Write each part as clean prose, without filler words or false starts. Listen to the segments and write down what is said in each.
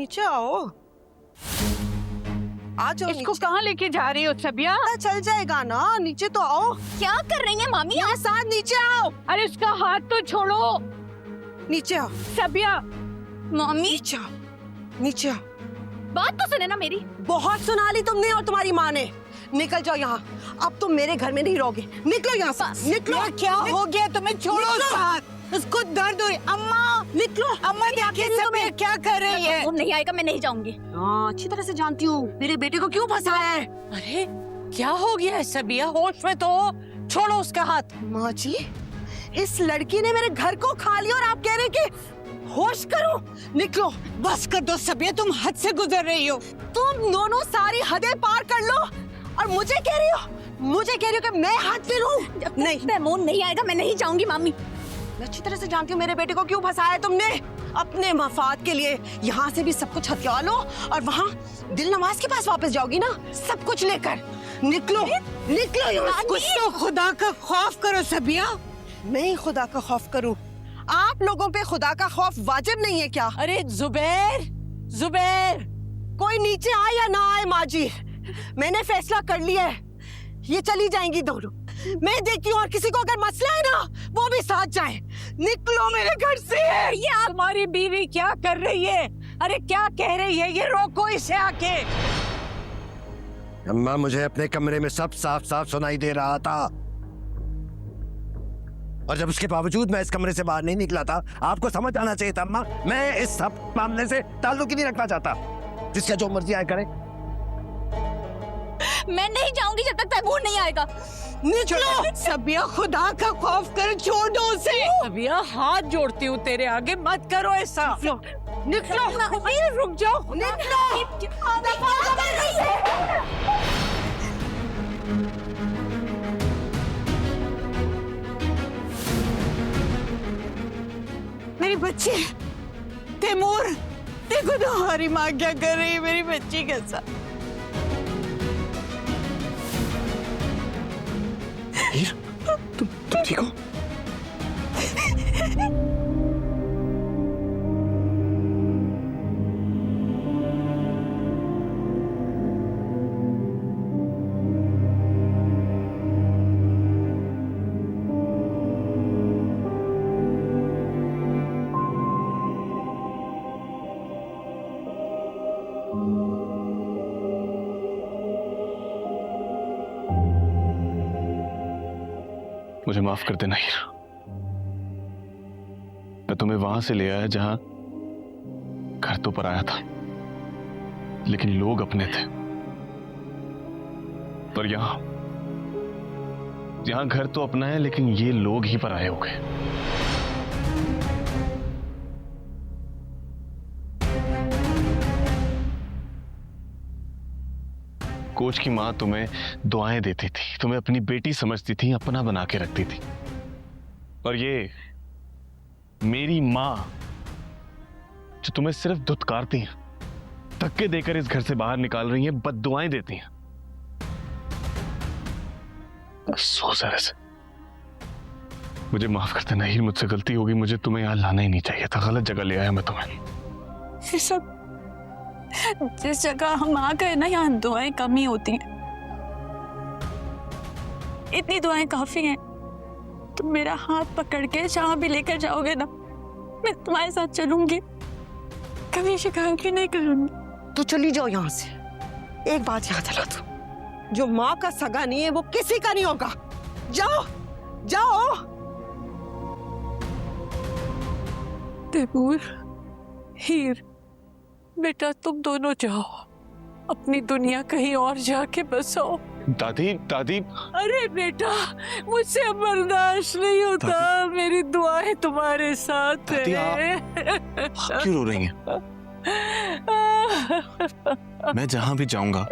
नीचे आओ, आ जाओ। इसको कहाँ लेके जा रही हो सबिया? चल जाएगा ना, नीचे तो आओ। क्या कर रही हैं मामी? मेरे साथ नीचे आओ। अरे उसका हाथ तो छोड़ो। नीचे आओ सबिया। मामी नीचे आओ, नीचे आओ। बात तो सुने ना मेरी। बहुत सुना ली तुमने और तुम्हारी माँ ने। निकल जाओ यहाँ, अब तुम मेरे घर में नहीं रहोगे। निकलो यहाँ से, निकलो। क्या हो गया तुम्हें? छोड़ो उसको दर्द हो रही। अम्मा निकलो। अम्मा देखिए सबिया क्या कर रही है। वो नहीं आएगा, मैं नहीं जाऊंगी। हाँ, अच्छी तरह से जानती हूँ मेरे बेटे को क्यों फंसाया है। अरे क्या हो गया है सबिया? होश में तो हो। छोड़ो उसका हाथ। माँ जी, इस लड़की ने मेरे घर को खा लिया और आप कह रहे हैं कि होश करो। निकलो। बस कर दो सबिया, तुम हद से गुजर रही हो। तुम दोनों सारी हदें पार कर लो और मुझे कह रही हो कि मैं हाथ फिरूं। नहीं, तैमूर नहीं आएगा, मैं नहीं जाऊंगी मामी। मैं अच्छी तरह से जानती हूँ मेरे बेटे को क्यों फंसाया तुमने। अपने मफाद के लिए यहाँ से भी सब कुछ हथिया लो और वहाँ दिल नवाज के पास वापस जाओगी ना, सब कुछ लेकर। निकलो, निकलो यहाँ से। कुछ तो खुदा का खौफ करो सबिया। मैं खुदा का खौफ करूँ? आप लोगों पे खुदा का खौफ वाजिब नहीं है क्या? अरे जुबैर, जुबैर। कोई नीचे आए या ना आए माँ जी, मैंने फैसला कर लिया है, ये चली जाएंगी दोनों। मैं देखती हूँ और किसी को अगर मसला है ना, वो भी साथ जाए। निकलो मेरे घर से। ये तुम्हारी बीवी क्या कर रही है? अरे क्या कह रही है ये? रोको इसे आके। अम्मा, मुझे अपने कमरे में सब साफ साफ सुनाई दे रहा था और जब उसके बावजूद मैं इस कमरे से बाहर नहीं निकला था। आपको समझ आना चाहिए था अम्मा, मैं इस सब मामले से ताल्लुक ही नहीं रखना चाहता। जिसका जो मर्जी आए करे। मैं नहीं जाऊंगी जब तक तैमूर नहीं आएगा। निकलो सबिया, खुदा का खौफ कर, छोड़ दो उसे। सबिया हाथ जोड़ती हूँ तेरे आगे, मत करो ऐसा। निकलो, रुक जाओ। मेरी बच्ची तैमूर, देखो तुम्हारी माँ क्या कर रही है मेरी बच्ची के साथ। तुम ठीक हो? मुझे माफ कर देना हीरा। मैं तुम्हें वहां से ले आया जहां घर तो पराया था, लेकिन लोग अपने थे। पर यहां घर तो अपना है, लेकिन ये लोग ही पराये हो गए। कोच की मां तुम्हें दुआएं देती थी, तुम्हें अपनी बेटी समझती थी, अपना बना के रखती थी। और ये मेरी मां जो तुम्हें सिर्फ धुतकारती हैं, धक्के देकर इस घर से बाहर निकाल रही हैं, बद्दुआएं देती हैं। अफसोस है ऐसे। मुझे माफ कर देना हीर, मुझसे गलती होगी। मुझे तुम्हें यहां लाना ही नहीं चाहिए था, गलत जगह ले आया मैं तुम्हें। ये सब जिस जगह हम आ गए ना, यहाँ दुआएं कम ही होती हैं। इतनी दुआएं काफी हैं। तुम मेरा हाथ पकड़ के जहां भी लेकर जाओगे ना, मैं तुम्हारे साथ चलूंगी, कभी शिकायत भी नहीं करूंगी। तो चली जाओ यहाँ से। एक बात याद दिला दो, जो माँ का सगा नहीं है वो किसी का नहीं होगा। जाओ, जाओ। तैमूर, हीर, बेटा तुम दोनों जाओ, अपनी दुनिया कहीं और जाके बसो। दादी, दादी। अरे बेटा, मुझसे बर्दाश्त नहीं होता। मेरी दुआएं तुम्हारे साथ है। आप क्यों रो रही हैं? मैं जहां भी जाऊंगा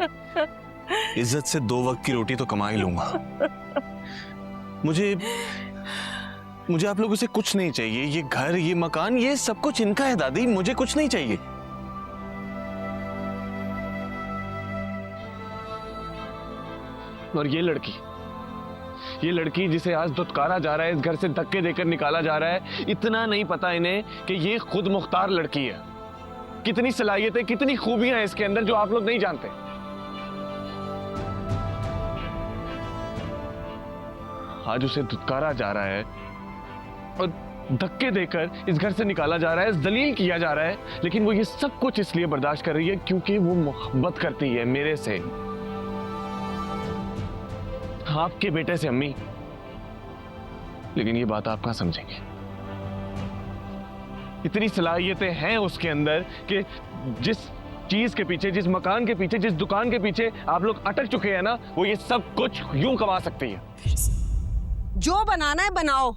इज्जत से 2 वक्त की रोटी तो कमा ही लूंगा। मुझे आप लोगों से कुछ नहीं चाहिए। ये घर, ये मकान, ये सब कुछ इनका है दादी, मुझे कुछ नहीं चाहिए। और ये लड़की जिसे आज दुत्कारा जा रहा है, इस घर से धक्के देकर निकाला जा रहा है, इतना नहीं पता इन्हें कि ये खुद मुख्तार लड़की है। कितनी सलाहियतें, कितनी खूबियां हैं इसके अंदर जो आप लोग नहीं जानते। आज उसे धुतकारा जा रहा है और धक्के देकर इस घर से निकाला जा रहा है, जलील किया जा रहा है, लेकिन वो ये सब कुछ इसलिए बर्दाश्त कर रही है क्योंकि वो मोहब्बत करती है मेरे से, आपके बेटे से अम्मी। लेकिन ये बात आप कहां समझेंगे? इतनी सलाहियतें हैं उसके अंदर कि जिस चीज के पीछे, जिस मकान के पीछे, जिस दुकान के पीछे आप लोग अटक चुके हैं ना, वो ये सब कुछ यूं कमा सकती है। जो बनाना है बनाओ,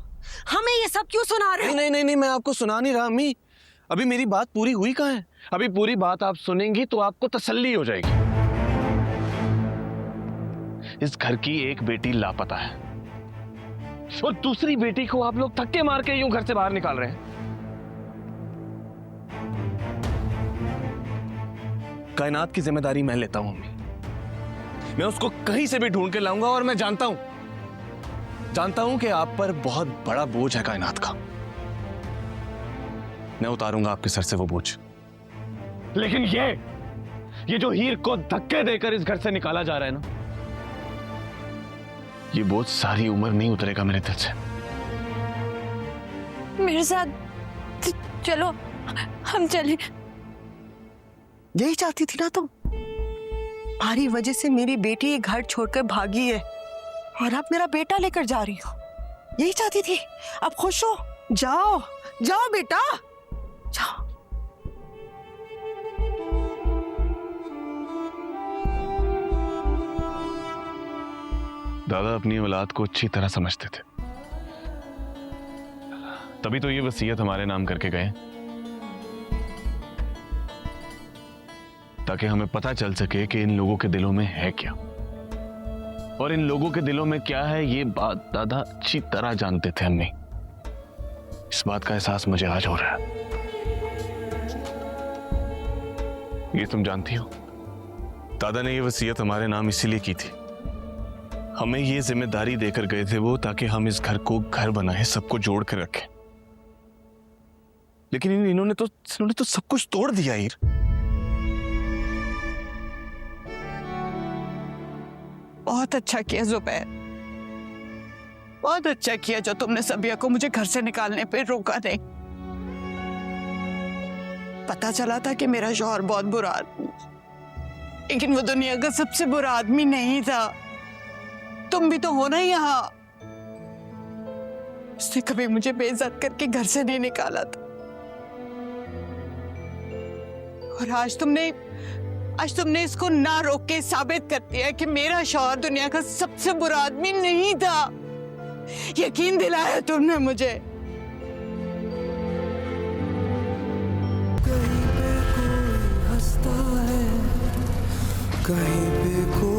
हमें ये सब क्यों सुना रहे हो? नहीं नहीं नहीं, मैं आपको सुना नहीं रहा अम्मी। अभी मेरी बात पूरी हुई कहां है? अभी पूरी बात आप सुनेंगी तो आपको तसल्ली हो जाएगी। इस घर की एक बेटी लापता है और दूसरी बेटी को आप लोग धक्के मार के यूं घर से बाहर निकाल रहे हैं। कायनात की जिम्मेदारी मैं लेता हूं अम्मी। मैं उसको कहीं से भी ढूंढ के लाऊंगा और मैं जानता हूं कि आप पर बहुत बड़ा बोझ है कायनात का। मैं उतारूंगा आपके सर से वो बोझ। लेकिन ये जो हीर को धक्के देकर इस घर से निकाला जा रहा है ना, ये बोझ सारी उम्र नहीं उतरेगा मेरे दिल से। मेरे साथ चलो, हम चले। यही चाहती थी ना तुम? तुम्हारी वजह से मेरी बेटी ये घर छोड़कर भागी है और अब मेरा बेटा लेकर जा रही हो। यही चाहती थी? अब खुश हो? जाओ जाओ बेटा, जाओ। दादा अपनी औलाद को अच्छी तरह समझते थे, तभी तो ये वसीयत हमारे नाम करके गए, ताकि हमें पता चल सके कि इन लोगों के दिलों में है क्या, और इन लोगों के दिलों में क्या है ये बात दादा अच्छी तरह जानते थे अम्मी। इस बात का एहसास मुझे आज हो रहा है। ये तुम जानती हो, दादा ने ये वसीयत हमारे नाम इसीलिए की थी। हमें ये जिम्मेदारी देकर गए थे वो, ताकि हम इस घर को घर बनाए, सबको जोड़ कर रखें। लेकिन इन्होंने तो सब कुछ तोड़ दिया हीर। बहुत अच्छा किया जुबैर, बहुत अच्छा किया जो तुमने सबिया को मुझे घर से निकालने पे रोका नहीं। पता चला था कि मेरा शौहर बहुत बुरा आदमी, लेकिन वो दुनिया का सबसे बुरा आदमी नहीं था। तुम भी तो हो ना यहाँ। उसने कभी मुझे बेइज्जत करके घर से नहीं निकाला था, और आज तुमने इसको ना रोक के साबित कर दिया कि मेरा शौहर दुनिया का सबसे बुरा आदमी नहीं था। यकीन दिलाया तुमने मुझे। कहीं पे कोई हंसता है, कहीं पे कोई